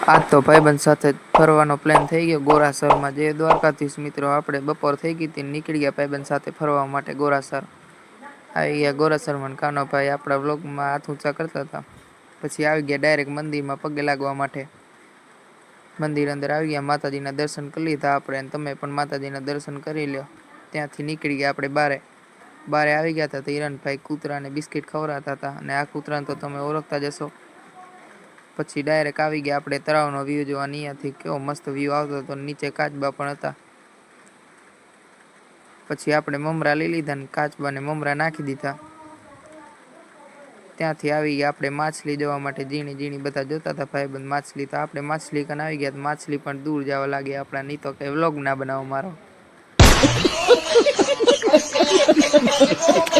આજ તો ભાઈબંધ સાથે ફરવાનો પ્લાન થઈ ગયો ગોરાસરમાં. જે દ્વારકાધીશ મિત્રો આપણે બપોર થઈ ગઈ હતી, નીકળી ગયા ભાઈબંધ સાથે ફરવા માટે ગોરાસર. આવી ગયા ગોરાસરમાં. કાનોભાઈ આપણા વ્લોગમાં હાથ ઊંચા કરતા હતા. પછી આવી ગયા ડાયરેક્ટ મંદિરમાં પગે લાગવા માટે. મંદિર અંદર આવી ગયા, માતાજીના દર્શન કરી લીધા આપણે. તમે પણ માતાજીના દર્શન કરી લો. ત્યાંથી નીકળી ગયા આપણે બારે આવી ગયા હતા. તો હિરણભાઈ કૂતરાને બિસ્કિટ ખવડાવતા હતા, અને આ કૂતરાને તો તમે ઓળખતા જશો. પછી ડાયરેક્ટ આવી ગયા આપણે તળાવનો વ્યૂ જોવા. અહીંયાથી કેવો મસ્ત વ્યૂ આવતો હતો. નીચે કાચબા પણ હતા. પછી આપણે મમરા લઈ લીધા ને કાચબાને મમરા નાખી દીધા. ત્યાંથી આવી ગયા આપણે માછલી જોવા માટે. ઝીણી ઝીણી બધા જોતા હતા ભાઈબંધ માછલી. તો આપણે માછલી કન આવી ગયા. માછલી પણ દૂર જવા લાગી આપણા. નહીં તો કંઈ વ્લોગ ના બનાવો મારો.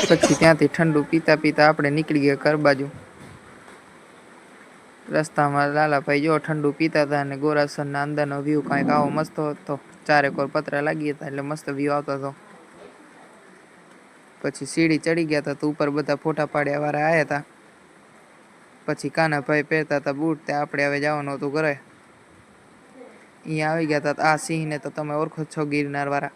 પછી ત્યાંથી ઠંડુ પીતા પીતા આપણે નીકળી ગયા ઘર બાજુ. રસ્તામાં લાલાભાઈ જો ઠંડુ પીતા હતા, અને ગોરાસરના અંદરનો વ્યૂ કાંઈક આવો મસ્ત હતો. ચારેકોર પતરા લાગી હતા એટલે મસ્ત વ્યૂ આવતો હતો. પછી સીડી ચડી ગયા હતા, તો ઉપર બધા ફોટા પાડ્યા વાળા આવ્યા હતા. પછી કાનાભાઈ પહેરતા હતા બૂટ. ત્યાં આપણે હવે જવાનું હતું ઘરે. અહીંયા આવી ગયા હતા. આ સિંહને તો તમે ઓળખો છો, ગિરનાર વાળા.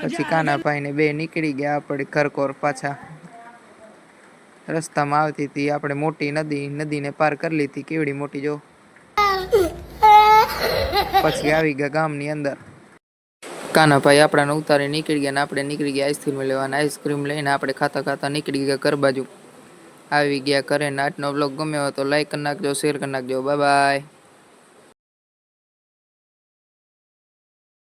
પછી કાનાભાઈને બે નીકળી ગયા આપણે ઘરકોર પાછા. રસ્તામાં આવતી હતી આપણે મોટી નદીને પાર કરી લીધી. કેવડી મોટી જો. પછી આવી ગયા ગામની અંદર. કાનાભાઈ આપણાને ઉતારી નીકળી ગયા, ને આપણે નીકળી ગયા આઈસ્ક્રીમ લેવાના. આઈસ્ક્રીમ લઈને આપણે ખાતા ખાતા નીકળી ગયા ઘર બાજુ. આવી ગયા ઘરે. આજનો વ્લોગ ગમ્યો હોય તો લાઈક કરી નાખજો, શેર કરી નાખજો. Bye bye.